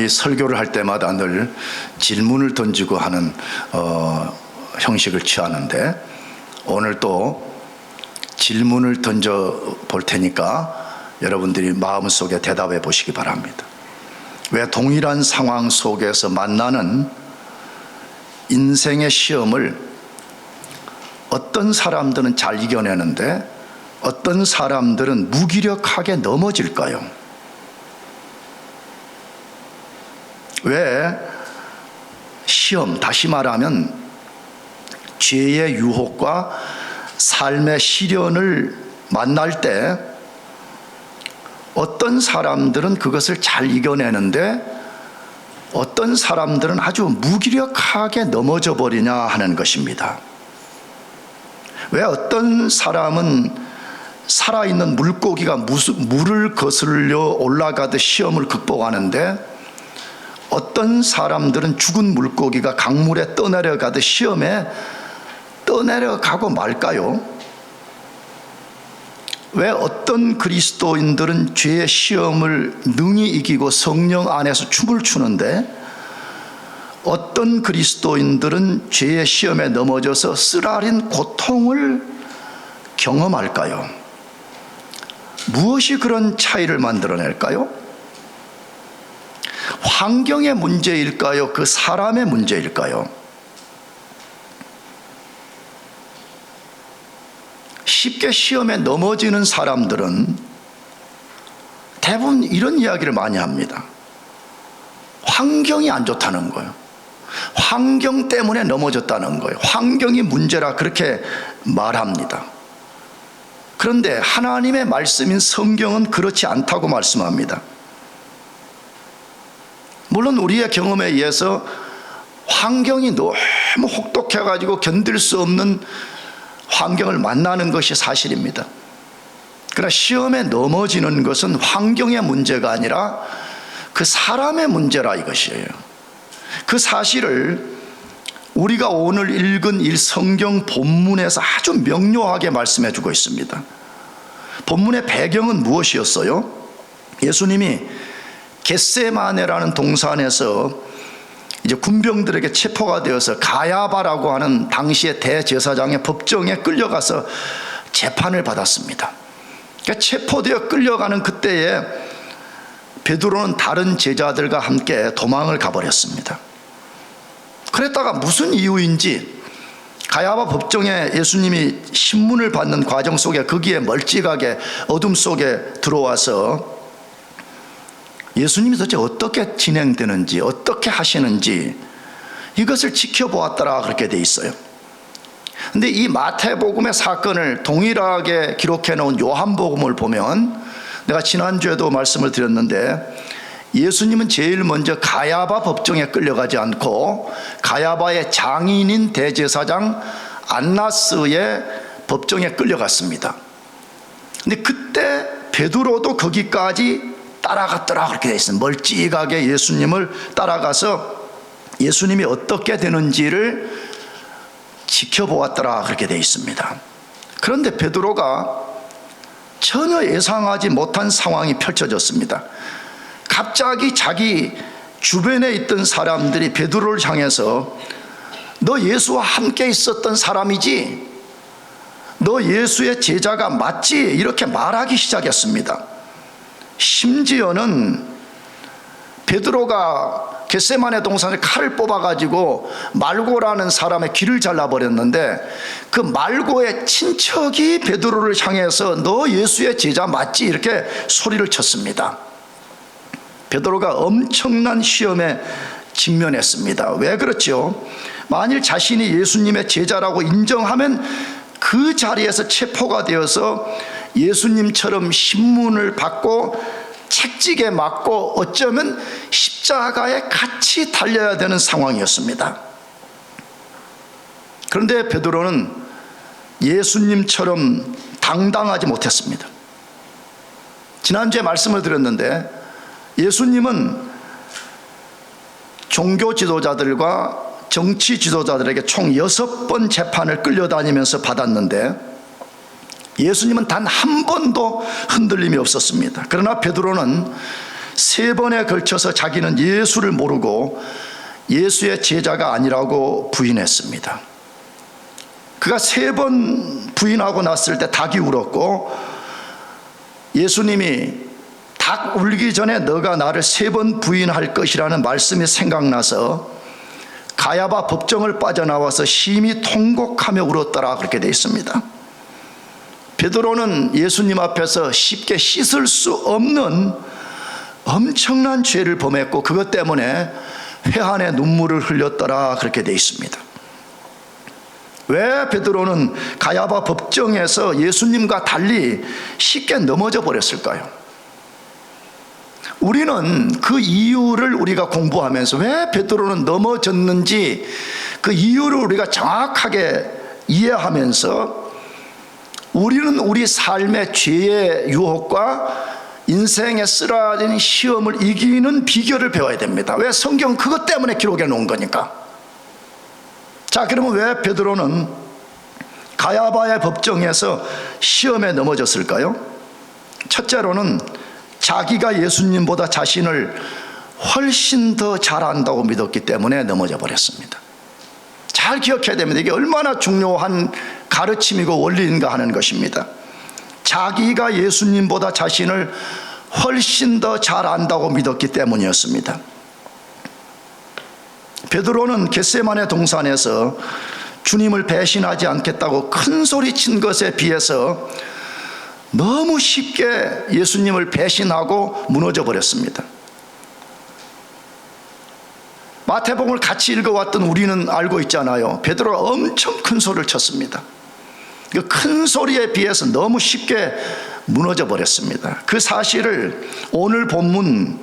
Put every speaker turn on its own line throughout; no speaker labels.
이 설교를 할 때마다 늘 질문을 던지고 하는 형식을 취하는데, 오늘 또 질문을 던져 볼 테니까 여러분들이 마음속에 대답해 보시기 바랍니다. 왜 동일한 상황 속에서 만나는 인생의 시험을 어떤 사람들은 잘 이겨내는데 어떤 사람들은 무기력하게 넘어질까요? 왜 시험, 다시 말하면 죄의 유혹과 삶의 시련을 만날 때 어떤 사람들은 그것을 잘 이겨내는데 어떤 사람들은 아주 무기력하게 넘어져 버리냐 하는 것입니다. 왜 어떤 사람은 살아있는 물고기가 물을 거슬려 올라가듯 시험을 극복하는데 어떤 사람들은 죽은 물고기가 강물에 떠내려가듯 시험에 떠내려가고 말까요? 왜 어떤 그리스도인들은 죄의 시험을 능히 이기고 성령 안에서 춤을 추는데 어떤 그리스도인들은 죄의 시험에 넘어져서 쓰라린 고통을 경험할까요? 무엇이 그런 차이를 만들어낼까요? 환경의 문제일까요? 그 사람의 문제일까요? 쉽게 시험에 넘어지는 사람들은 대부분 이런 이야기를 많이 합니다. 환경이 안 좋다는 거예요. 환경 때문에 넘어졌다는 거예요. 환경이 문제라 그렇게 말합니다. 그런데 하나님의 말씀인 성경은 그렇지 않다고 말씀합니다. 물론 우리의 경험에 의해서 환경이 너무 혹독해가지고 견딜 수 없는 환경을 만나는 것이 사실입니다. 그러나 시험에 넘어지는 것은 환경의 문제가 아니라 그 사람의 문제라 이것이에요. 그 사실을 우리가 오늘 읽은 이 성경 본문에서 아주 명료하게 말씀해 주고 있습니다. 본문의 배경은 무엇이었어요? 예수님이 겟세마네라는 동산에서 이제 군병들에게 체포가 되어서 가야바라고 하는 당시의 대제사장의 법정에 끌려가서 재판을 받았습니다. 그러니까 체포되어 끌려가는 그때에 베드로는 다른 제자들과 함께 도망을 가버렸습니다. 그랬다가 무슨 이유인지 가야바 법정에 예수님이 신문을 받는 과정 속에 거기에 멀찍하게 어둠 속에 들어와서 예수님이 도대체 어떻게 진행되는지 어떻게 하시는지 이것을 지켜보았더라 그렇게 돼 있어요. 근데 이 마태복음의 사건을 동일하게 기록해 놓은 요한복음을 보면 내가 지난주에도 말씀을 드렸는데 예수님은 제일 먼저 가야바 법정에 끌려가지 않고 가야바의 장인인 대제사장 안나스의 법정에 끌려갔습니다. 근데 그때 베드로도 거기까지 따라갔더라 그렇게 되어 있습니다. 멀찍하게 예수님을 따라가서 예수님이 어떻게 되는지를 지켜보았더라 그렇게 되어 있습니다. 그런데 베드로가 전혀 예상하지 못한 상황이 펼쳐졌습니다. 갑자기 자기 주변에 있던 사람들이 베드로를 향해서 너 예수와 함께 있었던 사람이지? 너 예수의 제자가 맞지? 이렇게 말하기 시작했습니다. 심지어는 베드로가 겟세마네 동산에 칼을 뽑아가지고 말고라는 사람의 귀를 잘라버렸는데 그 말고의 친척이 베드로를 향해서 너 예수의 제자 맞지? 이렇게 소리를 쳤습니다. 베드로가 엄청난 시험에 직면했습니다. 왜 그렇죠? 만일 자신이 예수님의 제자라고 인정하면 그 자리에서 체포가 되어서 예수님처럼 신문을 받고 책찍에 맞고 어쩌면 십자가에 같이 달려야 되는 상황이었습니다. 그런데 베드로는 예수님처럼 당당하지 못했습니다. 지난주에 말씀을 드렸는데 예수님은 종교 지도자들과 정치 지도자들에게 총 6번 재판을 끌려다니면서 받았는데 예수님은 단 한 번도 흔들림이 없었습니다. 그러나 베드로는 3번에 걸쳐서 자기는 예수를 모르고 예수의 제자가 아니라고 부인했습니다. 그가 3번 부인하고 났을 때 닭이 울었고, 예수님이 닭 울기 전에 너가 나를 3번 부인할 것이라는 말씀이 생각나서 가야바 법정을 빠져나와서 심히 통곡하며 울었더라, 그렇게 되어 있습니다. 베드로는 예수님 앞에서 쉽게 씻을 수 없는 엄청난 죄를 범했고 그것 때문에 회한의 눈물을 흘렸더라, 그렇게 되어 있습니다. 왜 베드로는 가야바 법정에서 예수님과 달리 쉽게 넘어져 버렸을까요? 우리는 그 이유를 우리가 공부하면서 왜 베드로는 넘어졌는지 그 이유를 우리가 정확하게 이해하면서 우리는 우리 삶의 죄의 유혹과 인생에 쓰라린 시험을 이기는 비결을 배워야 됩니다. 왜? 성경은 그것 때문에 기록해 놓은 거니까. 자, 그러면 왜 베드로는 가야바의 법정에서 시험에 넘어졌을까요? 첫째로는 자기가 예수님보다 자신을 훨씬 더 잘 안다고 믿었기 때문에 넘어져 버렸습니다. 잘 기억해야 됩니다. 이게 얼마나 중요한 가르침이고 원리인가 하는 것입니다. 자기가 예수님보다 자신을 훨씬 더 잘 안다고 믿었기 때문이었습니다. 베드로는 겟세마네 동산에서 주님을 배신하지 않겠다고 큰 소리 친 것에 비해서 너무 쉽게 예수님을 배신하고 무너져 버렸습니다. 마태복음을 같이 읽어왔던 우리는 알고 있잖아요. 베드로가 엄청 큰 소리를 쳤습니다. 그 큰 소리에 비해서 너무 쉽게 무너져 버렸습니다. 그 사실을 오늘 본문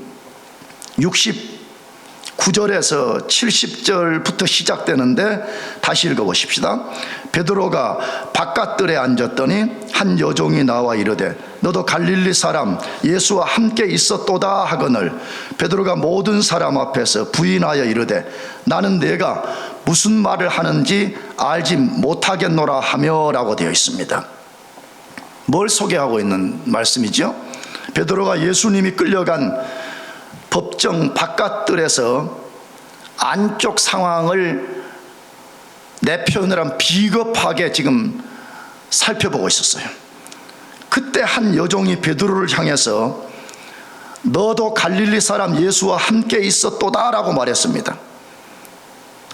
69절에서 70절부터 시작되는데 다시 읽어보십시다. 베드로가 바깥들에 앉았더니 한 여종이 나와 이르되 너도 갈릴리 사람 예수와 함께 있었도다 하거늘 베드로가 모든 사람 앞에서 부인하여 이르되 나는 내가 무슨 말을 하는지 알지 못하겠노라 하며 라고 되어 있습니다. 뭘 소개하고 있는 말씀이죠? 베드로가 예수님이 끌려간 법정 바깥들에서 안쪽 상황을 내 표현을 하면 비겁하게 지금 살펴보고 있었어요. 그때 한 여종이 베드로를 향해서 너도 갈릴리 사람 예수와 함께 있었도다 라고 말했습니다.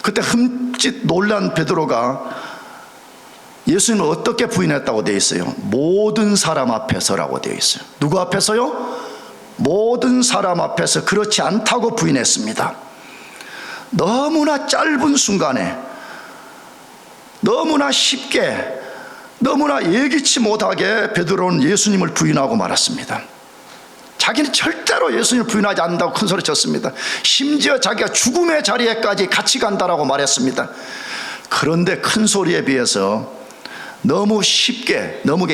그때 흠칫 놀란 베드로가 예수님을 어떻게 부인했다고 되어 있어요? 모든 사람 앞에서라고 되어 있어요. 누구 앞에서요? 모든 사람 앞에서 그렇지 않다고 부인했습니다. 너무나 짧은 순간에 너무나 쉽게 너무나 예기치 못하게 베드로는 예수님을 부인하고 말았습니다. 자기는 절대로 예수님을 부인하지 않는다고 큰 소리 쳤습니다. 심지어 자기가 죽음의 자리에까지 같이 간다라고 말했습니다. 그런데 큰 소리에 비해서 너무 쉽게 너무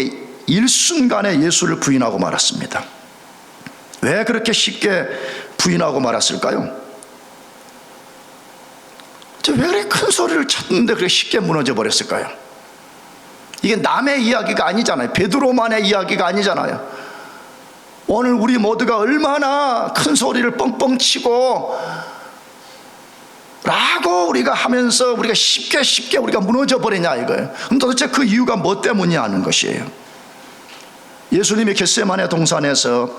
일순간에 예수를 부인하고 말았습니다. 왜 그렇게 쉽게 부인하고 말았을까요? 왜 그렇게 큰 소리를 쳤는데 그렇게 쉽게 무너져 버렸을까요? 이게 남의 이야기가 아니잖아요. 베드로만의 이야기가 아니잖아요. 오늘 우리 모두가 얼마나 큰 소리를 뻥뻥 치고 라고 우리가 하면서 우리가 쉽게 우리가 무너져 버리냐 이거예요. 그럼 도대체 그 이유가 뭐 때문이냐 하는 것이에요. 예수님이 겟세마네 동산에서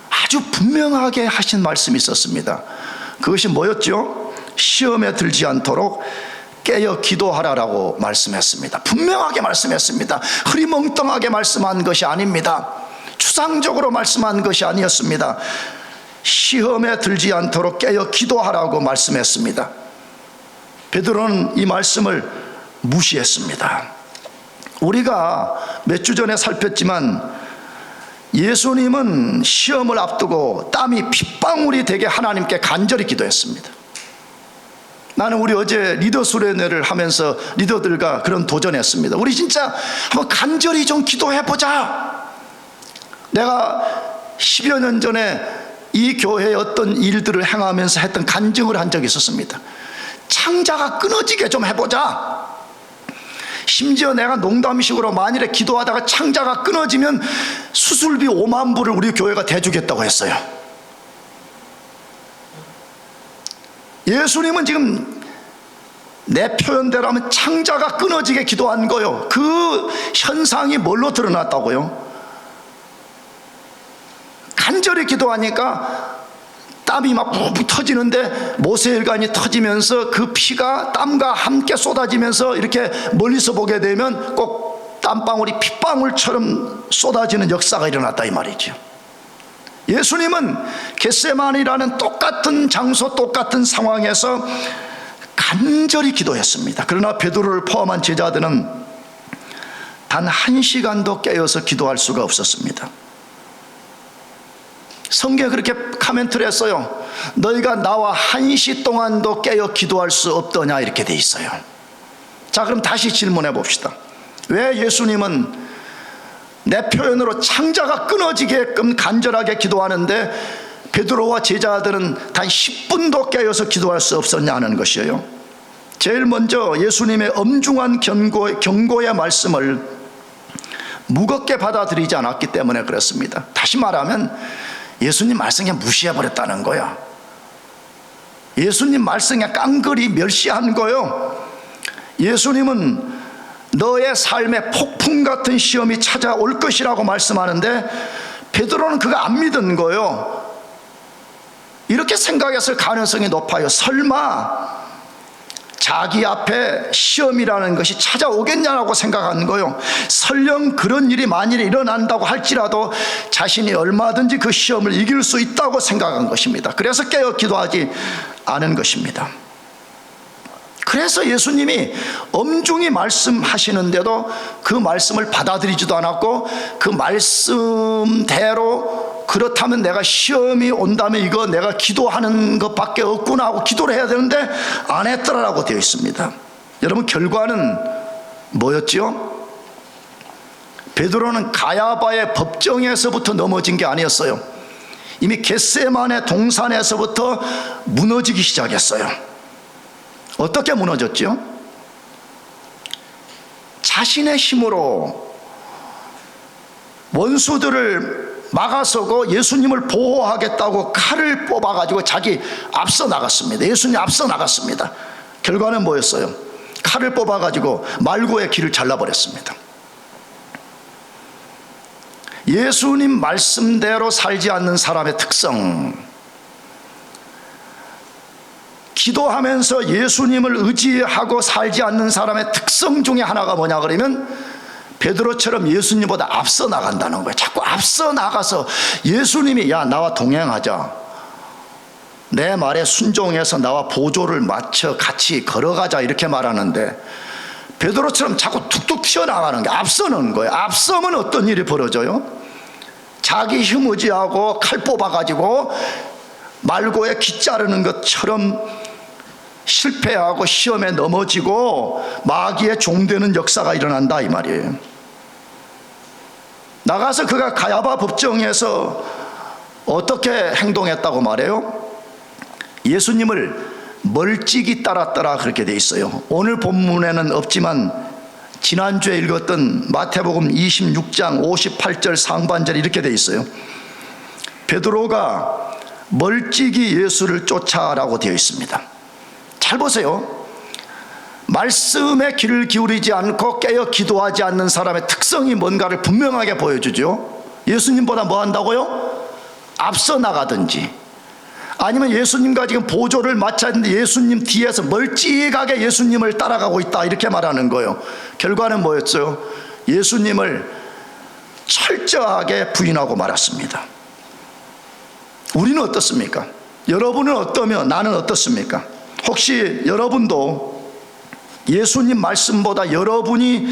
아주 분명하게 하신 말씀이 있었습니다. 그것이 뭐였죠? 시험에 들지 않도록 깨어 기도하라라고 말씀했습니다. 분명하게 말씀했습니다. 흐리멍텅하게 말씀한 것이 아닙니다. 추상적으로 말씀한 것이 아니었습니다. 시험에 들지 않도록 깨어 기도하라고 말씀했습니다. 베드로는 이 말씀을 무시했습니다. 우리가 몇 주 전에 살폈지만 예수님은 시험을 앞두고 땀이 핏방울이 되게 하나님께 간절히 기도했습니다. 나는 우리 어제 리더 수련회를 하면서 리더들과 그런 도전했습니다. 우리 진짜 한번 간절히 좀 기도해보자. 내가 10여 년 전에 이 교회의 어떤 일들을 행하면서 했던 간증을 한 적이 있었습니다. 창자가 끊어지게 좀 해보자. 심지어 내가 농담식으로 만일에 기도하다가 창자가 끊어지면 수술비 5만 불을 우리 교회가 대주겠다고 했어요. 예수님은 지금 내 표현대로 하면 창자가 끊어지게 기도한 거요. 그 현상이 뭘로 드러났다고요? 간절히 기도하니까 땀이 막 푹푹 터지는데 모세혈관이 터지면서 그 피가 땀과 함께 쏟아지면서 이렇게 멀리서 보게 되면 꼭 땀방울이 핏방울처럼 쏟아지는 역사가 일어났다 이 말이죠. 예수님은 겟세마니라는 똑같은 장소 똑같은 상황에서 간절히 기도했습니다. 그러나 베드로를 포함한 제자들은 단 1시간도 깨어서 기도할 수가 없었습니다. 성경에 그렇게 코멘트를 했어요. 너희가 나와 1시 동안도 깨어 기도할 수 없더냐 이렇게 돼 있어요. 자, 그럼 다시 질문해 봅시다. 왜 예수님은 내 표현으로 창자가 끊어지게끔 간절하게 기도하는데 베드로와 제자들은 단 10분도 깨어서 기도할 수 없었냐는 것이에요. 제일 먼저 예수님의 엄중한 경고의 말씀을 무겁게 받아들이지 않았기 때문에 그렇습니다. 다시 말하면 예수님 말씀에 무시해버렸다는 거야. 예수님 말씀에 깡그리 멸시한 거요. 예수님은 너의 삶에 폭풍 같은 시험이 찾아올 것이라고 말씀하는데 베드로는 그거 안 믿은 거예요. 이렇게 생각했을 가능성이 높아요. 설마 자기 앞에 시험이라는 것이 찾아오겠냐라고 생각한 거예요. 설령 그런 일이 만일에 일어난다고 할지라도 자신이 얼마든지 그 시험을 이길 수 있다고 생각한 것입니다. 그래서 깨어 기도하지 않은 것입니다. 그래서 예수님이 엄중히 말씀하시는데도 그 말씀을 받아들이지도 않았고 그 말씀대로 그렇다면 내가 시험이 온다면 이거 내가 기도하는 것밖에 없구나 하고 기도를 해야 되는데 안 했더라라고 되어 있습니다. 여러분, 결과는 뭐였죠? 베드로는 가야바의 법정에서부터 넘어진 게 아니었어요. 이미 겟세마네 동산에서부터 무너지기 시작했어요. 어떻게 무너졌죠? 자신의 힘으로 원수들을 막아서고 예수님을 보호하겠다고 칼을 뽑아가지고 자기 앞서 나갔습니다. 예수님 앞서 나갔습니다. 결과는 뭐였어요? 칼을 뽑아가지고 말고의 길을 잘라버렸습니다. 예수님 말씀대로 살지 않는 사람의 특성, 기도하면서 예수님을 의지하고 살지 않는 사람의 특성 중에 하나가 뭐냐 그러면 베드로처럼 예수님보다 앞서 나간다는 거예요. 자꾸 앞서 나가서 예수님이 야 나와 동행하자, 내 말에 순종해서 나와 보조를 맞춰 같이 걸어가자 이렇게 말하는데 베드로처럼 자꾸 툭툭 튀어나가는 게 앞서는 거예요. 앞서면 어떤 일이 벌어져요? 자기 힘 의지하고 칼 뽑아가지고 말고에 귀 자르는 것처럼 실패하고 시험에 넘어지고 마귀의 종되는 역사가 일어난다 이 말이에요. 나가서 그가 가야바 법정에서 어떻게 행동했다고 말해요? 예수님을 멀찍이 따랐더라 그렇게 돼 있어요. 오늘 본문에는 없지만 지난주에 읽었던 마태복음 26장 58절 상반절 이렇게 돼 있어요. 베드로가 멀찍이 예수를 쫓아라고 되어 있습니다. 잘 보세요. 말씀에 귀를 기울이지 않고 깨어 기도하지 않는 사람의 특성이 뭔가를 분명하게 보여주죠. 예수님보다 뭐 한다고요? 앞서 나가든지 아니면 예수님과 지금 보조를 맞춰야 하는데 예수님 뒤에서 멀찍하게 예수님을 따라가고 있다 이렇게 말하는 거예요. 결과는 뭐였어요? 예수님을 철저하게 부인하고 말았습니다. 우리는 어떻습니까? 여러분은 어떠며 나는 어떻습니까? 혹시 여러분도 예수님 말씀보다 여러분의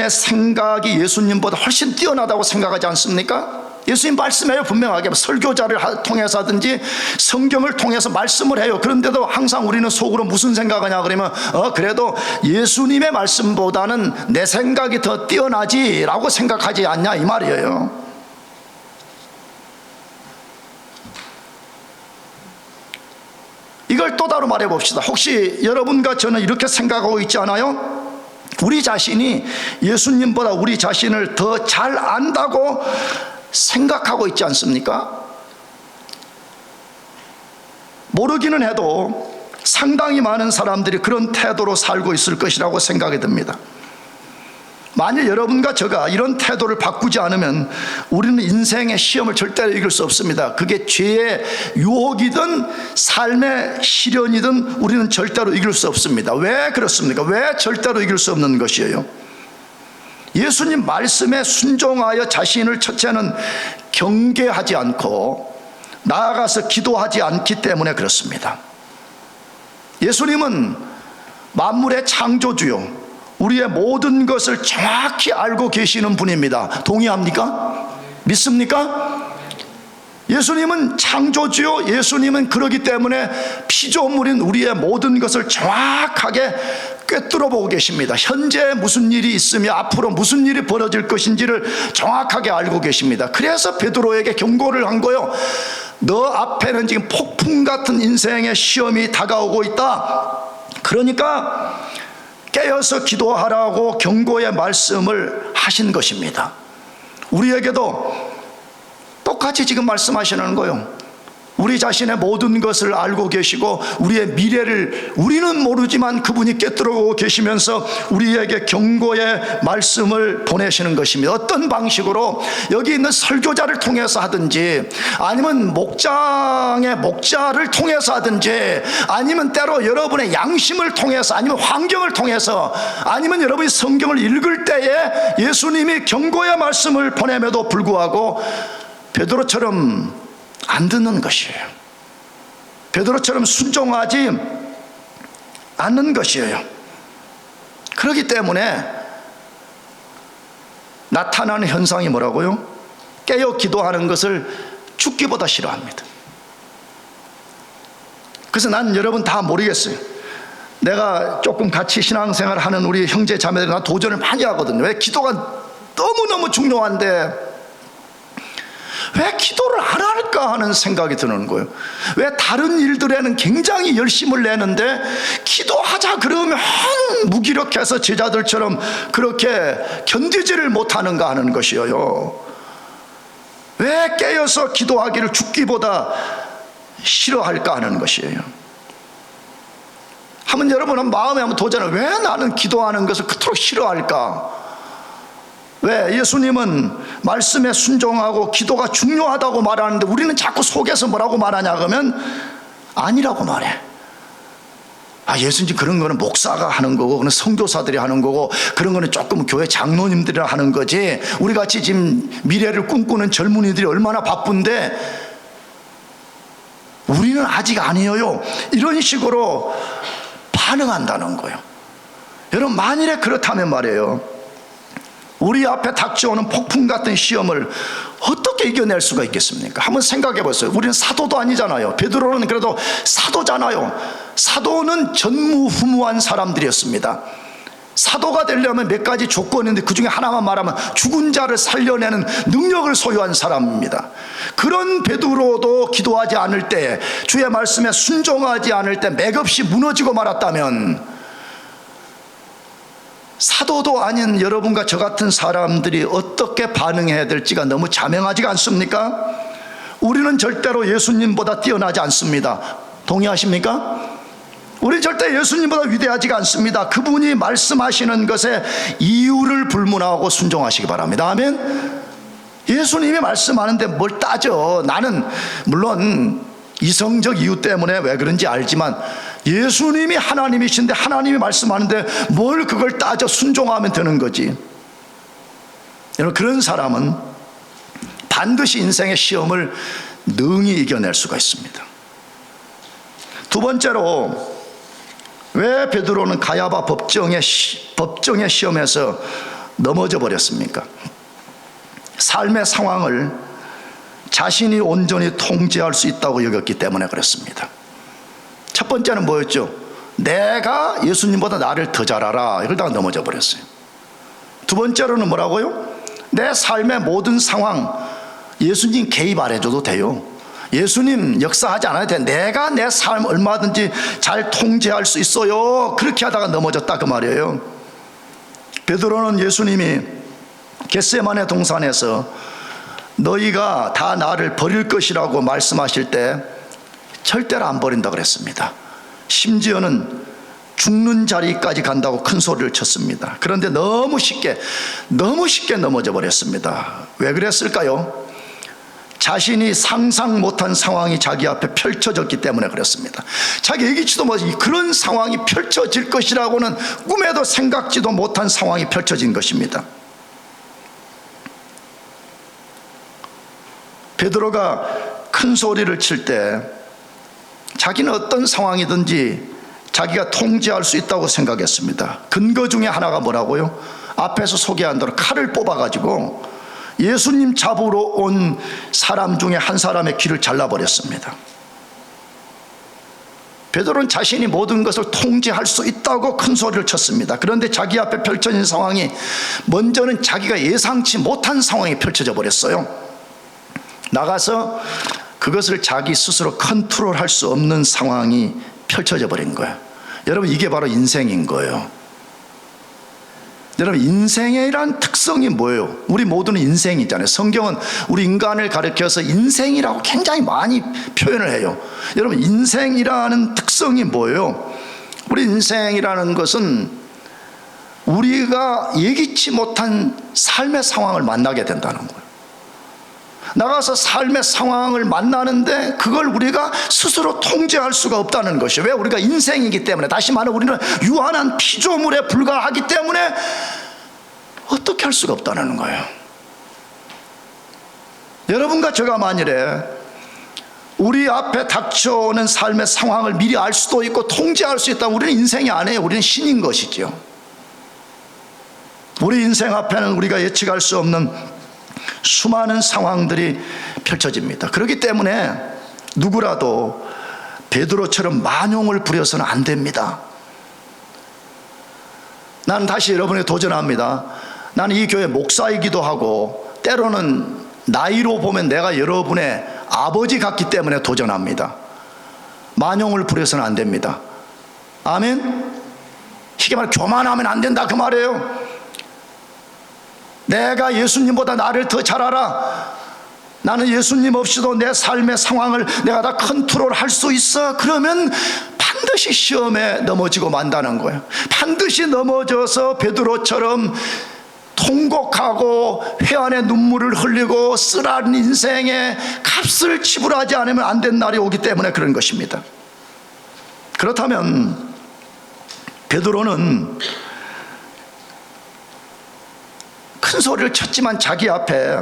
생각이 예수님보다 훨씬 뛰어나다고 생각하지 않습니까? 예수님 말씀해요. 분명하게 설교자를 통해서 하든지 성경을 통해서 말씀을 해요. 그런데도 항상 우리는 속으로 무슨 생각하냐 그러면 그래도 예수님의 말씀보다는 내 생각이 더 뛰어나지 라고 생각하지 않냐 이 말이에요. 이걸 또 다로 말해 봅시다. 혹시 여러분과 저는 이렇게 생각하고 있지 않아요? 우리 자신이 예수님보다 우리 자신을 더 잘 안다고 생각하고 있지 않습니까? 모르기는 해도 상당히 많은 사람들이 그런 태도로 살고 있을 것이라고 생각이 듭니다. 만일 여러분과 제가 이런 태도를 바꾸지 않으면 우리는 인생의 시험을 절대로 이길 수 없습니다. 그게 죄의 유혹이든 삶의 시련이든 우리는 절대로 이길 수 없습니다. 왜 그렇습니까? 왜 절대로 이길 수 없는 것이에요? 예수님 말씀에 순종하여 자신을 첫째는 경계하지 않고 나아가서 기도하지 않기 때문에 그렇습니다. 예수님은 만물의 창조주요, 우리의 모든 것을 정확히 알고 계시는 분입니다. 동의합니까? 믿습니까? 예수님은 창조주요, 예수님은 그러기 때문에 피조물인 우리의 모든 것을 정확하게 꿰뚫어 보고 계십니다. 현재 무슨 일이 있으며 앞으로 무슨 일이 벌어질 것인지를 정확하게 알고 계십니다. 그래서 베드로에게 경고를 한 거예요. 너 앞에는 지금 폭풍 같은 인생의 시험이 다가오고 있다. 그러니까 깨어서 기도하라고 경고의 말씀을 하신 것입니다. 우리에게도 똑같이 지금 말씀하시는 거예요. 우리 자신의 모든 것을 알고 계시고 우리의 미래를 우리는 모르지만 그분이 꿰뚫어 계시면서 우리에게 경고의 말씀을 보내시는 것입니다. 어떤 방식으로 여기 있는 설교자를 통해서 하든지 아니면 목장의 목자를 통해서 하든지 아니면 때로 여러분의 양심을 통해서 아니면 환경을 통해서 아니면 여러분이 성경을 읽을 때에 예수님이 경고의 말씀을 보냄에도 불구하고 베드로처럼 안 듣는 것이에요. 베드로처럼 순종하지 않는 것이에요. 그렇기 때문에 나타나는 현상이 뭐라고요? 깨어 기도하는 것을 죽기보다 싫어합니다. 그래서 난 여러분 다 모르겠어요. 내가 조금 같이 신앙생활 하는 우리 형제 자매들 나 도전을 많이 하거든요. 왜? 기도가 너무너무 중요한데 왜 기도를 안 할까 하는 생각이 드는 거예요. 왜 다른 일들에는 굉장히 열심을 내는데 기도하자 그러면 무기력해서 제자들처럼 그렇게 견디지를 못하는가 하는 것이에요. 왜 깨어서 기도하기를 죽기보다 싫어할까 하는 것이에요. 한번 여러분은 마음에 한번 도전을, 왜 나는 기도하는 것을 그토록 싫어할까? 왜? 예수님은 말씀에 순종하고 기도가 중요하다고 말하는데 우리는 자꾸 속에서 뭐라고 말하냐 그러면 아니라고 말해. 예수님 그런 거는 목사가 하는 거고 그건 선교사들이 하는 거고 그런 거는 조금 교회 장로님들이 하는 거지 우리같이 지금 미래를 꿈꾸는 젊은이들이 얼마나 바쁜데 우리는 아직 아니에요. 이런 식으로 반응한다는 거예요. 여러분 만일에 그렇다면 말이에요, 우리 앞에 닥쳐오는 폭풍 같은 시험을 어떻게 이겨낼 수가 있겠습니까? 한번 생각해 보세요. 우리는 사도도 아니잖아요. 베드로는 그래도 사도잖아요. 사도는 전무후무한 사람들이었습니다. 사도가 되려면 몇 가지 조건이 있는데 그 중에 하나만 말하면 죽은 자를 살려내는 능력을 소유한 사람입니다. 그런 베드로도 기도하지 않을 때, 주의 말씀에 순종하지 않을 때 맥없이 무너지고 말았다면 사도도 아닌 여러분과 저 같은 사람들이 어떻게 반응해야 될지가 너무 자명하지가 않습니까? 우리는 절대로 예수님보다 뛰어나지 않습니다. 동의하십니까? 우리 절대 예수님보다 위대하지가 않습니다. 그분이 말씀하시는 것에 이유를 불문하고 순종하시기 바랍니다. 아멘. 예수님이 말씀하는데 뭘 따져. 나는 물론 이성적 이유 때문에 왜 그런지 알지만 예수님이 하나님이신데 하나님이 말씀하는데 뭘 그걸 따져 순종하면 되는 거지. 여러분 그런 사람은 반드시 인생의 시험을 능히 이겨낼 수가 있습니다. 두 번째로 왜 베드로는 가야바 법정의 시험에서 넘어져 버렸습니까? 삶의 상황을 자신이 온전히 통제할 수 있다고 여겼기 때문에 그렇습니다. 첫 번째는 뭐였죠? 내가 예수님보다 나를 더 잘 알아. 이러다가 넘어져 버렸어요. 두 번째로는 뭐라고요? 내 삶의 모든 상황 예수님 개입 안 해줘도 돼요. 예수님 역사하지 않아도 돼. 내가 내 삶 얼마든지 잘 통제할 수 있어요. 그렇게 하다가 넘어졌다 그 말이에요. 베드로는 예수님이 겟세마네 동산에서 너희가 다 나를 버릴 것이라고 말씀하실 때 절대로 안 버린다 그랬습니다. 심지어는 죽는 자리까지 간다고 큰 소리를 쳤습니다. 그런데 너무 쉽게 넘어져 버렸습니다. 왜 그랬을까요? 자신이 상상 못한 상황이 자기 앞에 펼쳐졌기 때문에 그렇습니다. 자기 예기치도 못한 그런 상황이 펼쳐질 것이라고는 꿈에도 생각지도 못한 상황이 펼쳐진 것입니다. 베드로가 큰 소리를 칠 때 자기는 어떤 상황이든지 자기가 통제할 수 있다고 생각했습니다. 근거 중에 하나가 뭐라고요? 앞에서 소개한 대로 칼을 뽑아가지고 예수님 잡으러 온 사람 중에 한 사람의 귀를 잘라버렸습니다. 베드로는 자신이 모든 것을 통제할 수 있다고 큰 소리를 쳤습니다. 그런데 자기 앞에 펼쳐진 상황이 먼저는 자기가 예상치 못한 상황이 펼쳐져 버렸어요. 나가서 그것을 자기 스스로 컨트롤할 수 없는 상황이 펼쳐져 버린 거예요. 여러분, 이게 바로 인생인 거예요. 여러분, 인생이란 특성이 뭐예요? 우리 모두는 인생이잖아요. 성경은 우리 인간을 가리켜서 인생이라고 굉장히 많이 표현을 해요. 여러분, 인생이라는 특성이 뭐예요? 우리 인생이라는 것은 우리가 예기치 못한 삶의 상황을 만나게 된다는 거예요. 나가서 삶의 상황을 만나는데 그걸 우리가 스스로 통제할 수가 없다는 것이에요. 왜? 우리가 인생이기 때문에. 다시 말하면 우리는 유한한 피조물에 불과하기 때문에 어떻게 할 수가 없다는 거예요. 여러분과 제가 만일에 우리 앞에 닥쳐오는 삶의 상황을 미리 알 수도 있고 통제할 수 있다면 우리는 인생이 아니에요. 우리는 신인 것이죠. 우리 인생 앞에는 우리가 예측할 수 없는 수많은 상황들이 펼쳐집니다. 그렇기 때문에 누구라도 베드로처럼 만용을 부려서는 안 됩니다. 나는 다시 여러분에게 도전합니다. 나는 이 교회 목사이기도 하고 때로는 나이로 보면 내가 여러분의 아버지 같기 때문에 도전합니다. 만용을 부려서는 안 됩니다. 아멘? 쉽게 말해 교만하면 안 된다 그 말이에요. 내가 예수님보다 나를 더 잘 알아. 나는 예수님 없이도 내 삶의 상황을 내가 다 컨트롤할 수 있어. 그러면 반드시 시험에 넘어지고 만다는 거예요. 반드시 넘어져서 베드로처럼 통곡하고 회한의 눈물을 흘리고 쓰라린 인생에 값을 지불하지 않으면 안 된 날이 오기 때문에 그런 것입니다. 그렇다면 베드로는 큰 소리를 쳤지만 자기 앞에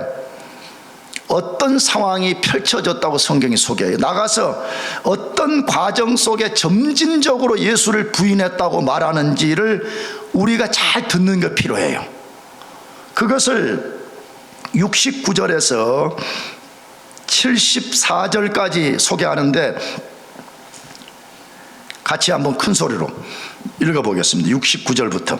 어떤 상황이 펼쳐졌다고 성경이 소개해요. 나가서 어떤 과정 속에 점진적으로 예수를 부인했다고 말하는지를 우리가 잘 듣는 게 필요해요. 그것을 69절에서 74절까지 소개하는데 같이 한번 큰 소리로 읽어보겠습니다. 69절부터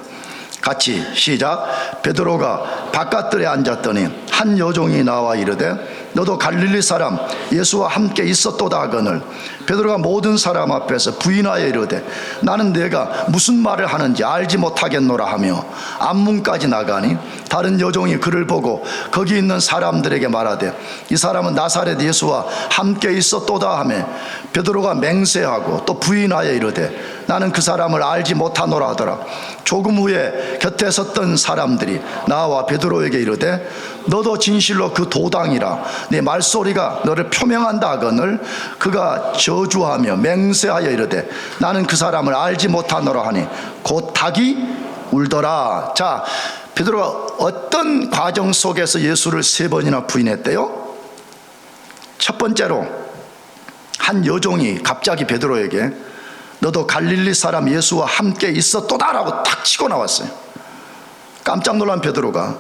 같이 시작. 베드로가 바깥들에 앉았더니 한 여종이 나와 이르되 너도 갈릴리 사람 예수와 함께 있었도다 하거늘 베드로가 모든 사람 앞에서 부인하여 이르되 나는 내가 무슨 말을 하는지 알지 못하겠노라 하며 앞문까지 나가니 다른 여종이 그를 보고 거기 있는 사람들에게 말하되 이 사람은 나사렛 예수와 함께 있었도다 하며 베드로가 맹세하고 또 부인하여 이르되 나는 그 사람을 알지 못하노라 하더라. 조금 후에 곁에 섰던 사람들이 나와 베드로에게 이르되 너도 진실로 그 도당이라 네 말소리가 너를 표명한다 하거늘 그가 저주하며 맹세하여 이르되 나는 그 사람을 알지 못하노라 하니 곧 닭이 울더라. 자, 베드로가 어떤 과정 속에서 예수를 3번이나 부인했대요? 첫 번째로 한 여종이 갑자기 베드로에게 너도 갈릴리 사람 예수와 함께 있었도다라고 탁 치고 나왔어요. 깜짝 놀란 베드로가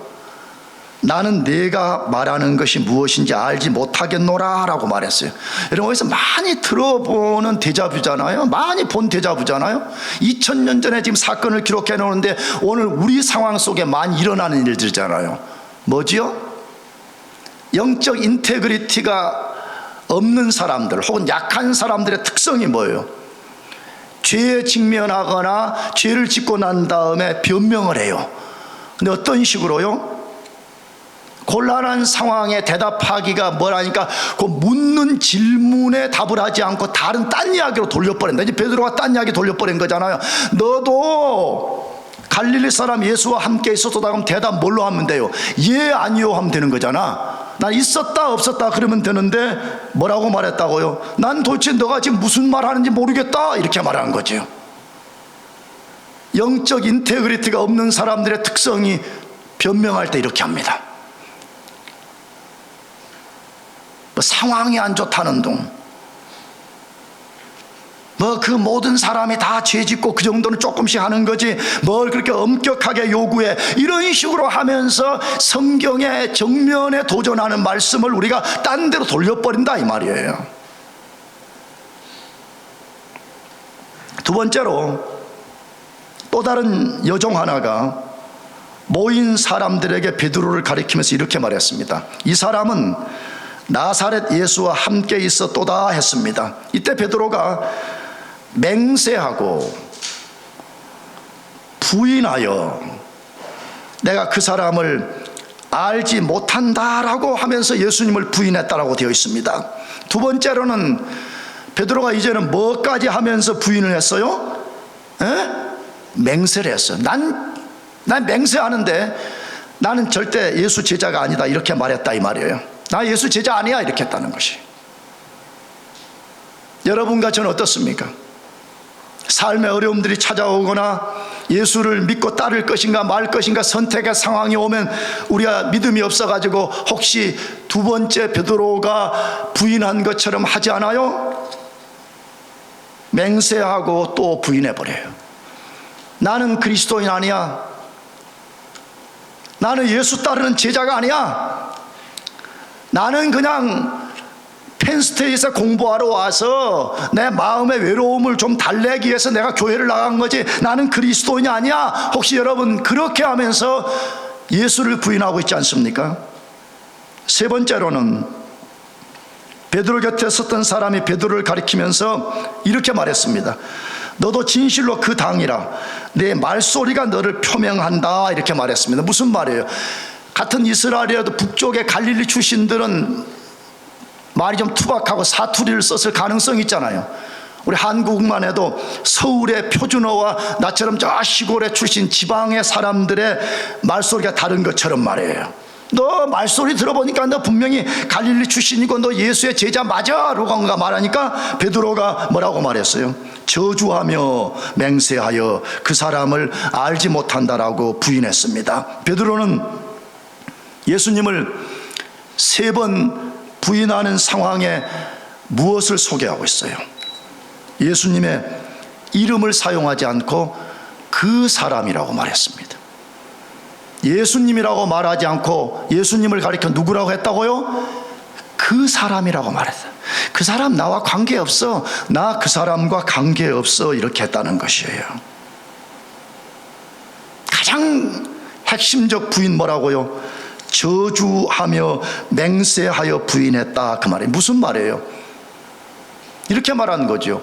나는 네가 말하는 것이 무엇인지 알지 못하겠노라 라고 말했어요. 여러분, 어디서 많이 들어보는 데자뷰잖아요. 많이 본 데자뷰잖아요. 2000년 전에 지금 사건을 기록해 놓는데 오늘 우리 상황 속에 많이 일어나는 일들이잖아요. 뭐지요? 영적 인테그리티가 없는 사람들 혹은 약한 사람들의 특성이 뭐예요? 죄에 직면하거나 죄를 짓고 난 다음에 변명을 해요. 근데 어떤 식으로요? 곤란한 상황에 대답하기가 뭐라니까 그 묻는 질문에 답을 하지 않고 딴 이야기로 돌려버린다. 이제 베드로가 딴 이야기 돌려버린 거잖아요. 너도 갈릴리 사람 예수와 함께 있었다 그럼 대답 뭘로 하면 돼요? 예 아니요 하면 되는 거잖아. 난 있었다 없었다 그러면 되는데 뭐라고 말했다고요? 난 도대체 너가 지금 무슨 말 하는지 모르겠다 이렇게 말하는 거죠. 영적 인테그리티가 없는 사람들의 특성이 변명할 때 이렇게 합니다. 뭐 상황이 안 좋다는 둥, 뭐 그 모든 사람이 다 죄짓고 그 정도는 조금씩 하는 거지 뭘 그렇게 엄격하게 요구해, 이런 식으로 하면서 성경의 정면에 도전하는 말씀을 우리가 딴 데로 돌려버린다 이 말이에요. 두 번째로 또 다른 여종 하나가 모인 사람들에게 베드로를 가리키면서 이렇게 말했습니다. 이 사람은 나사렛 예수와 함께 있었도다 했습니다. 이때 베드로가 맹세하고 부인하여 내가 그 사람을 알지 못한다라고 하면서 예수님을 부인했다라고 되어 있습니다. 두 번째로는 베드로가 이제는 뭐까지 하면서 부인을 했어요? 맹세를 했어요. 난 맹세하는데 나는 절대 예수 제자가 아니다 이렇게 말했다 이 말이에요. 나 예수 제자 아니야 이렇게 했다는 것이. 여러분과 저는 어떻습니까? 삶의 어려움들이 찾아오거나 예수를 믿고 따를 것인가 말 것인가 선택의 상황이 오면 우리가 믿음이 없어가지고 혹시 두 번째 베드로가 부인한 것처럼 하지 않아요? 맹세하고 또 부인해버려요. 나는 그리스도인 아니야. 나는 예수 따르는 제자가 아니야. 나는 그냥 펜스테이트에서 공부하러 와서 내 마음의 외로움을 좀 달래기 위해서 내가 교회를 나간 거지 나는 그리스도인이 아니야. 혹시 여러분 그렇게 하면서 예수를 부인하고 있지 않습니까? 세 번째로는 베드로 곁에 섰던 사람이 베드로를 가리키면서 이렇게 말했습니다. 너도 진실로 그 당이라 내 말소리가 너를 표명한다 이렇게 말했습니다. 무슨 말이에요? 같은 이스라엘이라도 북쪽의 갈릴리 출신들은 말이 좀 투박하고 사투리를 썼을 가능성이 있잖아요. 우리 한국만 해도 서울의 표준어와 나처럼 저 시골의 출신 지방의 사람들의 말소리가 다른 것처럼 말이에요. 너 말소리 들어보니까 너 분명히 갈릴리 출신이고 너 예수의 제자 맞아 라고 말하니까 베드로가 뭐라고 말했어요? 저주하며 맹세하여 그 사람을 알지 못한다라고 부인했습니다. 베드로는 예수님을 세 번 부인하는 상황에 무엇을 소개하고 있어요? 예수님의 이름을 사용하지 않고 그 사람이라고 말했습니다. 예수님이라고 말하지 않고 예수님을 가리켜 누구라고 했다고요? 그 사람이라고 말했어요. 그 사람 나와 관계없어. 나 그 사람과 관계없어. 이렇게 했다는 것이에요. 가장 핵심적 부인 뭐라고요? 저주하며 맹세하여 부인했다 그 말이에요. 무슨 말이에요? 이렇게 말하는 거죠.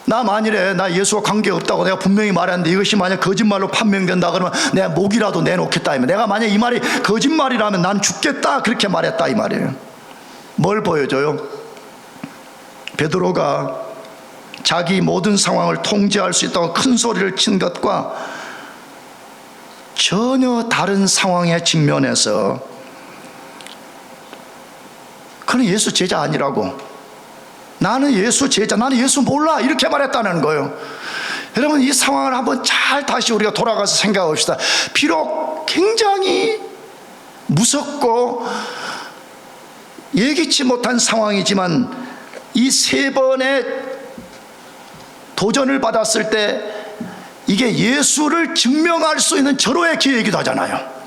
나 만일에 나 예수와 관계없다고 내가 분명히 말했는데 이것이 만약 거짓말로 판명된다 그러면 내가 목이라도 내놓겠다. 내가 만약 이 말이 거짓말이라면 난 죽겠다 그렇게 말했다 이 말이에요. 뭘 보여줘요? 베드로가 자기 모든 상황을 통제할 수 있다고 큰 소리를 친 것과 전혀 다른 상황에 직면해서 그는 예수 제자 아니라고, 나는 예수 제자, 나는 예수 몰라 이렇게 말했다는 거예요. 여러분 이 상황을 한번 잘 다시 우리가 돌아가서 생각해 봅시다. 비록 굉장히 무섭고 예기치 못한 상황이지만 이 세 번의 도전을 받았을 때 이게 예수를 증명할 수 있는 절호의 기회이기도 하잖아요.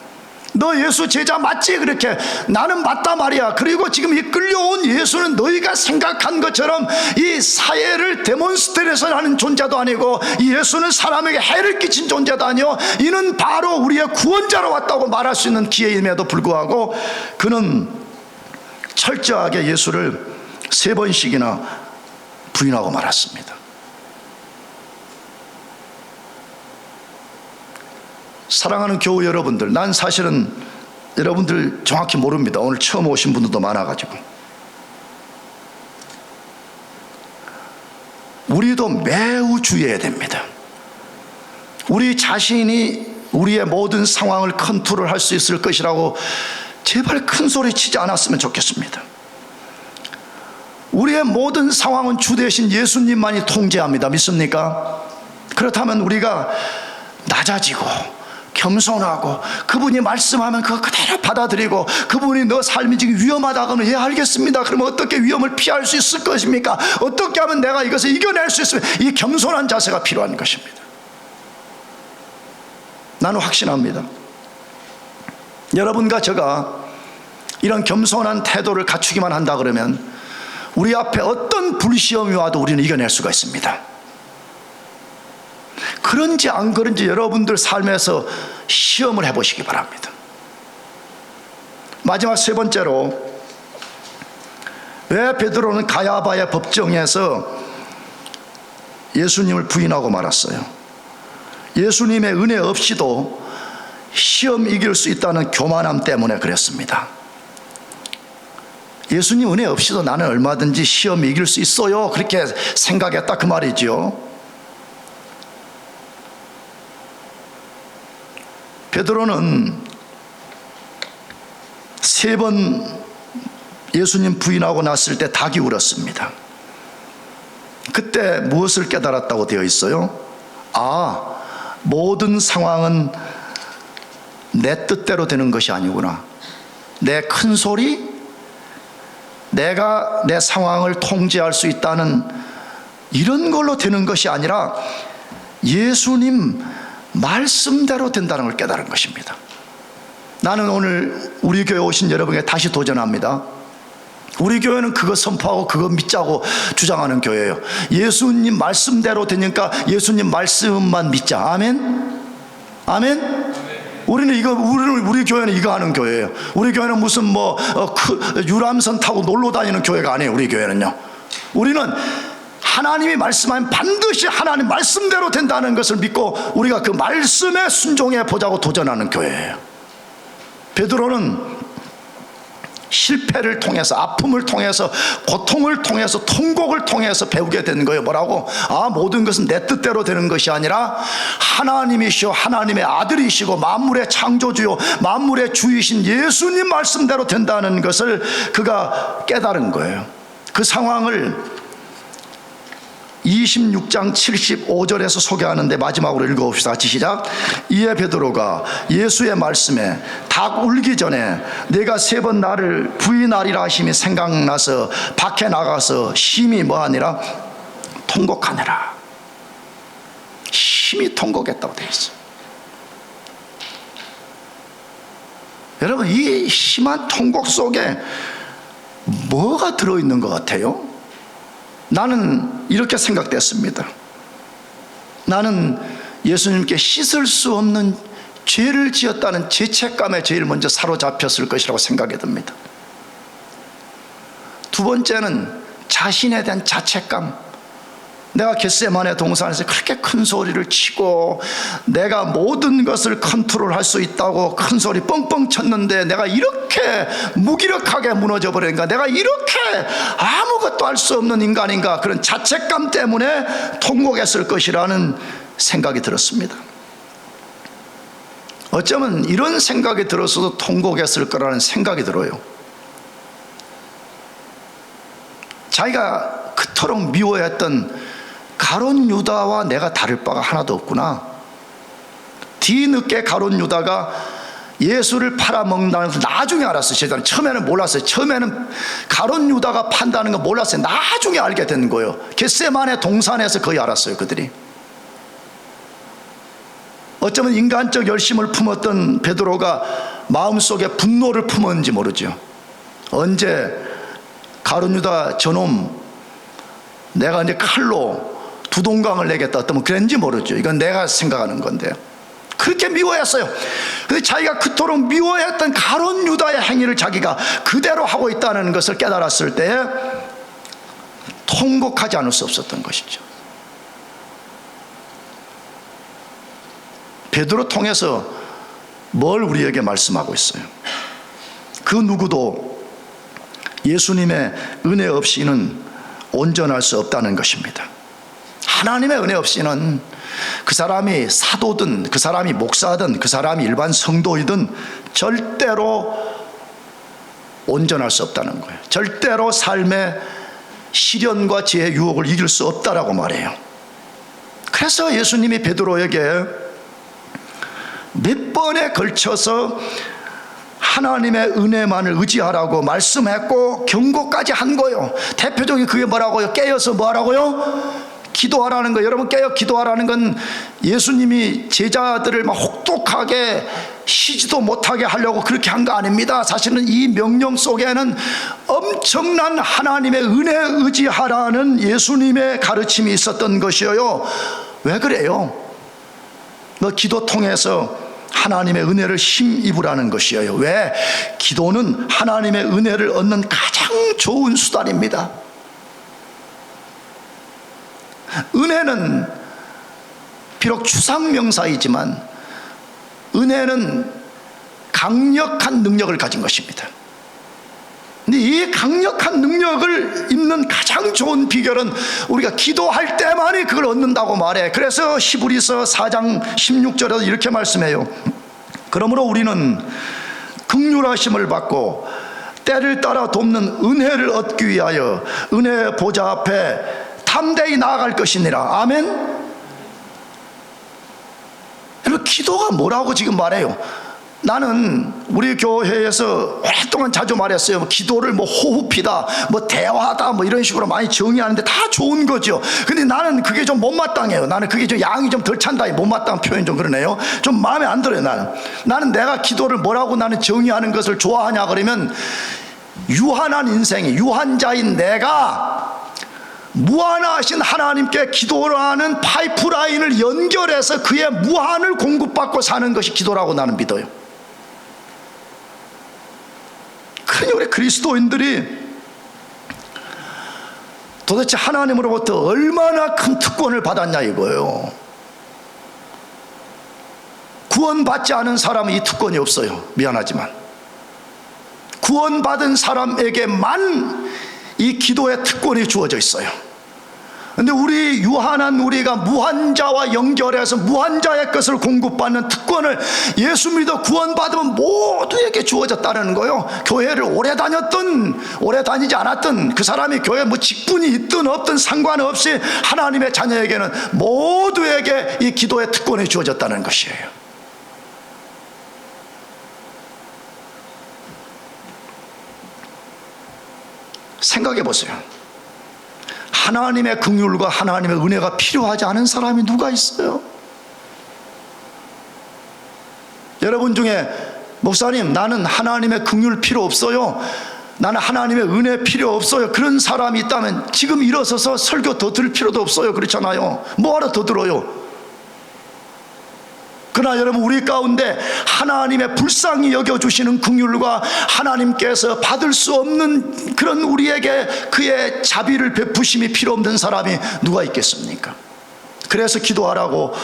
너 예수 제자 맞지? 그렇게 나는 맞다 말이야. 그리고 지금 이 끌려온 예수는 너희가 생각한 것처럼 이 사회를 데몬스트레이션 하는 존재도 아니고 이 예수는 사람에게 해를 끼친 존재도 아니요, 이는 바로 우리의 구원자로 왔다고 말할 수 있는 기회임에도 불구하고 그는 철저하게 예수를 세 번씩이나 부인하고 말았습니다. 사랑하는 교우 여러분들, 난 사실은 여러분들 정확히 모릅니다. 오늘 처음 오신 분들도 많아가지고. 우리도 매우 주의해야 됩니다. 우리 자신이 우리의 모든 상황을 컨트롤할 수 있을 것이라고 제발 큰 소리 치지 않았으면 좋겠습니다. 우리의 모든 상황은 주 대신 예수님만이 통제합니다. 믿습니까? 그렇다면 우리가 낮아지고 겸손하고 그분이 말씀하면 그거 그대로 받아들이고 그분이 너 삶이 지금 위험하다 그러면 예 알겠습니다. 그러면 어떻게 위험을 피할 수 있을 것입니까? 어떻게 하면 내가 이것을 이겨낼 수 있습니까? 이 겸손한 자세가 필요한 것입니다. 나는 확신합니다. 여러분과 제가 이런 겸손한 태도를 갖추기만 한다 그러면 우리 앞에 어떤 불시험이 와도 우리는 이겨낼 수가 있습니다. 그런지 안 그런지 여러분들 삶에서 시험을 해보시기 바랍니다. 마지막 세 번째로, 왜 베드로는 가야바의 법정에서 예수님을 부인하고 말았어요? 예수님의 은혜 없이도 시험 이길 수 있다는 교만함 때문에 그랬습니다. 예수님 은혜 없이도 나는 얼마든지 시험 이길 수 있어요, 그렇게 생각했다 그 말이죠. 베드로는 3번 예수님 부인하고 났을 때 닭이 울었습니다. 그때 무엇을 깨달았다고 되어 있어요? 모든 상황은 내 뜻대로 되는 것이 아니구나. 내 큰 소리, 내가 내 상황을 통제할 수 있다는 이런 걸로 되는 것이 아니라 예수님 말씀대로 된다는 걸 깨달은 것입니다. 나는 오늘 우리 교회 오신 여러분에게 다시 도전합니다. 우리 교회는 그거 선포하고 그거 믿자고 주장하는 교회예요. 예수님 말씀대로 되니까 예수님 말씀만 믿자. 아멘? 아멘? 우리 교회는 이거 하는 교회예요. 우리 교회는 무슨 유람선 타고 놀러 다니는 교회가 아니에요. 우리 교회는요. 우리는 하나님이 말씀하면 반드시 하나님 말씀대로 된다는 것을 믿고 우리가 그 말씀에 순종해 보자고 도전하는 교회예요. 베드로는 실패를 통해서, 아픔을 통해서, 고통을 통해서, 통곡을 통해서 배우게 되는 거예요. 뭐라고? 모든 것은 내 뜻대로 되는 것이 아니라 하나님이시오, 하나님의 아들이시고 만물의 창조주요 만물의 주이신 예수님 말씀대로 된다는 것을 그가 깨달은 거예요. 그 상황을 26장 75절에서 소개하는데 마지막으로 읽어봅시다. 같이 시작. 이에 베드로가 예수의 말씀에 닭 울기 전에 내가 3번 나를 부인하리라 하심이 생각나서 밖에 나가서 심히 뭐하니라? 통곡하니라. 심히 통곡했다고 되어 있어요. 여러분, 이 심한 통곡 속에 뭐가 들어있는 것 같아요? 나는 이렇게 생각됐습니다. 나는 예수님께 씻을 수 없는 죄를 지었다는 죄책감에 제일 먼저 사로잡혔을 것이라고 생각이 듭니다. 두 번째는 자신에 대한 자책감. 내가 겟세마네 동산에서 그렇게 큰 소리를 치고 내가 모든 것을 컨트롤할 수 있다고 큰 소리 뻥뻥 쳤는데 내가 이렇게 무기력하게 무너져 버리니까, 내가 이렇게 아무것도 할 수 없는 인간인가, 그런 자책감 때문에 통곡했을 것이라는 생각이 들었습니다. 어쩌면 이런 생각이 들었어도 통곡했을 거라는 생각이 들어요. 자기가 그토록 미워했던 가룟 유다와 내가 다를 바가 하나도 없구나. 뒤늦게 가룟 유다가 예수를 팔아먹는다는 걸 나중에 알았어요. 제자는 처음에는 몰랐어요. 처음에는 가룟 유다가 판다는 거 몰랐어요. 나중에 알게 된 거예요. 겟세마네 동산에서 거의 알았어요. 그들이. 어쩌면 인간적 열심을 품었던 베드로가 마음속에 분노를 품었는지 모르죠. 언제 가룟 유다 저놈 내가 이제 칼로 두동강을 내겠다 어떠면 그랬는지 모르죠. 이건 내가 생각하는 건데요. 그렇게 미워했어요. 근데 자기가 그토록 미워했던 가룟 유다의 행위를 자기가 그대로 하고 있다는 것을 깨달았을 때 통곡하지 않을 수 없었던 것이죠. 베드로 통해서 뭘 우리에게 말씀하고 있어요? 그 누구도 예수님의 은혜 없이는 온전할 수 없다는 것입니다. 하나님의 은혜 없이는 그 사람이 사도든 그 사람이 목사든 그 사람이 일반 성도이든 절대로 온전할 수 없다는 거예요. 절대로 삶의 시련과 지혜의 유혹을 이길 수 없다라고 말해요. 그래서 예수님이 베드로에게 몇 번에 걸쳐서 하나님의 은혜만을 의지하라고 말씀했고 경고까지 한 거예요. 대표적인 그게 뭐라고요? 깨어서 뭐 하라고요? 기도하라는 거예요. 여러분, 깨어 기도하라는 건 예수님이 제자들을 막 혹독하게 쉬지도 못하게 하려고 그렇게 한 거 아닙니다. 사실은 이 명령 속에는 엄청난 하나님의 은혜 의지하라는 예수님의 가르침이 있었던 것이에요. 왜 그래요? 너 기도 통해서 하나님의 은혜를 힘입으라는 것이에요. 왜? 기도는 하나님의 은혜를 얻는 가장 좋은 수단입니다. 은혜는 비록 추상명사이지만 은혜는 강력한 능력을 가진 것입니다. 근데 이 강력한 능력을 입는 가장 좋은 비결은 우리가 기도할 때만이 그걸 얻는다고 말해. 그래서 히브리서 4장 16절에서 이렇게 말씀해요. 그러므로 우리는 긍휼하심을 받고 때를 따라 돕는 은혜를 얻기 위하여 은혜의 보좌 앞에 담대히 나아갈 것이니라. 아멘. 여러분, 기도가 뭐라고 지금 말해요? 나는 우리 교회에서 오랫동안 자주 말했어요. 기도를 뭐 호흡이다, 뭐 대화다, 뭐 이런 식으로 많이 정의하는데 다 좋은 거죠. 근데 나는 그게 좀 못마땅해요. 나는 그게 좀 양이 좀 덜 찬다. 못마땅한 표현 좀 그러네요. 좀 마음에 안 들어요. 나는 내가 기도를 뭐라고 나는 정의하는 것을 좋아하냐 그러면, 유한한 인생이, 유한자인 내가 무한하신 하나님께 기도를 하는 파이프라인을 연결해서 그의 무한을 공급받고 사는 것이 기도라고 나는 믿어요. 그러니 우리 그리스도인들이 도대체 하나님으로부터 얼마나 큰 특권을 받았냐 이거예요. 구원받지 않은 사람은 이 특권이 없어요. 미안하지만 구원받은 사람에게만 이 기도의 특권이 주어져 있어요. 근데 우리 유한한 우리가 무한자와 연결해서 무한자의 것을 공급받는 특권을 예수 믿어 구원받으면 모두에게 주어졌다는 거예요. 교회를 오래 다녔든 오래 다니지 않았든 그 사람이 교회 뭐 직분이 있든 없든 상관없이 하나님의 자녀에게는 모두에게 이 기도의 특권이 주어졌다는 것이에요. 생각해 보세요. 하나님의 긍휼과 하나님의 은혜가 필요하지 않은 사람이 누가 있어요? 여러분 중에 목사님, 나는 하나님의 긍휼 필요 없어요, 나는 하나님의 은혜 필요 없어요, 그런 사람이 있다면 지금 일어서서 설교 더 들을 필요도 없어요. 그렇잖아요. 뭐하러 더 들어요? 그러나 여러분, 우리 가운데 하나님의 불쌍히 여겨주시는 긍휼과 하나님께서 받을 수 없는 그런 우리에게 그의 자비를 베푸심이 필요 없는 사람이 누가 있겠습니까? 그래서 기도하라고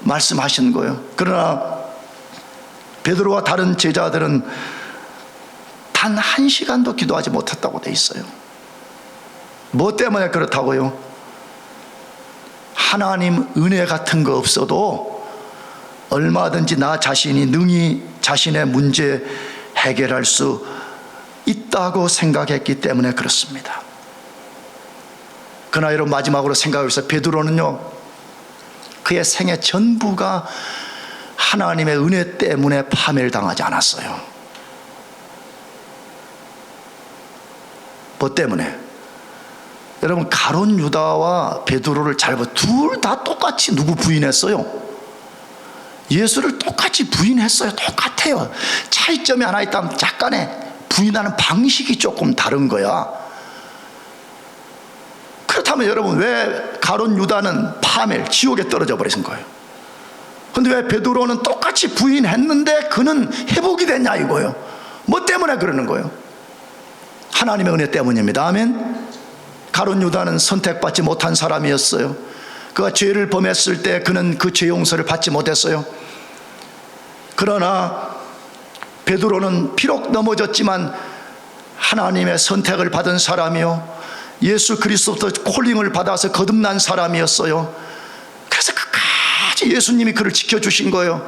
말씀하신 거예요. 그러나 베드로와 다른 제자들은 단 1시간도 기도하지 못했다고 돼 있어요. 뭐 때문에 그렇다고요? 하나님 은혜 같은 거 없어도 얼마든지 나 자신이 능히 자신의 문제 해결할 수 있다고 생각했기 때문에 그렇습니다. 그러나 여러분, 마지막으로 생각해보세요. 베드로는요, 그의 생애 전부가 하나님의 은혜 때문에 파멸 당하지 않았어요. 뭐 때문에? 여러분, 가룟 유다와 베드로를 잘 봐. 둘 다 똑같이 누구 부인했어요? 예수를 똑같이 부인했어요. 똑같아요. 차이점이 하나 있다면 약간의 부인하는 방식이 조금 다른 거야. 그렇다면 여러분, 왜 가룟 유다는 파멸, 지옥에 떨어져 버리신 거예요? 근데 왜 베드로는 똑같이 부인했는데 그는 회복이 됐냐 이거예요? 뭐 때문에 그러는 거예요? 하나님의 은혜 때문입니다. 아멘. 가룟 유다는 선택받지 못한 사람이었어요. 그가 죄를 범했을 때 그는 그 죄 용서를 받지 못했어요. 그러나 베드로는 비록 넘어졌지만 하나님의 선택을 받은 사람이요, 예수 그리스도부터 콜링을 받아서 거듭난 사람이었어요. 그래서 끝까지 예수님이 그를 지켜주신 거예요.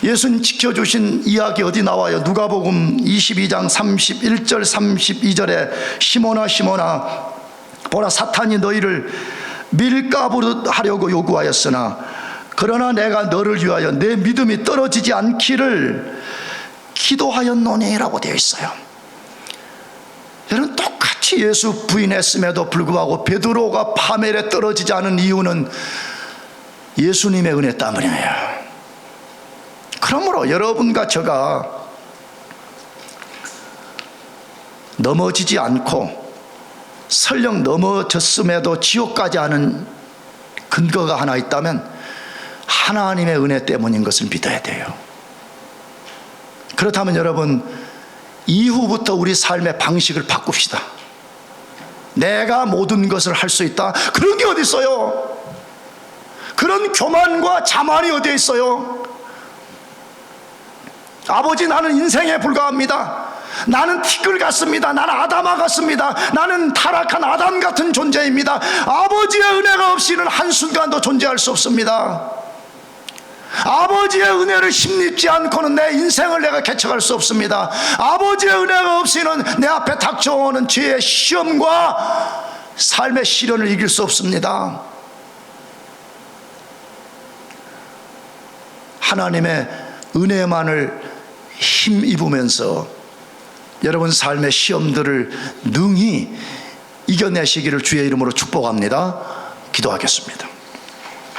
예수님 지켜주신 이야기 어디 나와요? 누가복음 22장 31절 32절에 시몬아 시몬아 보라, 사탄이 너희를 밀가부르 하려고 요구하였으나 그러나 내가 너를 위하여 내 믿음이 떨어지지 않기를 기도하였노니라고 되어 있어요. 여러분, 똑같이 예수 부인했음에도 불구하고 베드로가 파멸에 떨어지지 않은 이유는 예수님의 은혜 때문이에요. 그러므로 여러분과 제가 넘어지지 않고 설령 넘어졌음에도 지옥 가지 않은 근거가 하나 있다면 하나님의 은혜 때문인 것을 믿어야 돼요. 그렇다면 여러분, 이후부터 우리 삶의 방식을 바꿉시다. 내가 모든 것을 할 수 있다, 그런 게 어디 있어요? 그런 교만과 자만이 어디에 있어요? 아버지, 나는 인생에 불과합니다. 나는 티끌 같습니다. 나는 아담아 같습니다. 나는 타락한 아담 같은 존재입니다. 아버지의 은혜가 없이는 한순간도 존재할 수 없습니다. 아버지의 은혜를 힘입지 않고는 내 인생을 내가 개척할 수 없습니다. 아버지의 은혜가 없이는 내 앞에 닥쳐오는 죄의 시험과 삶의 시련을 이길 수 없습니다. 하나님의 은혜만을 힘입으면서 여러분 삶의 시험들을 능히 이겨내시기를 주의 이름으로 축복합니다. 기도하겠습니다.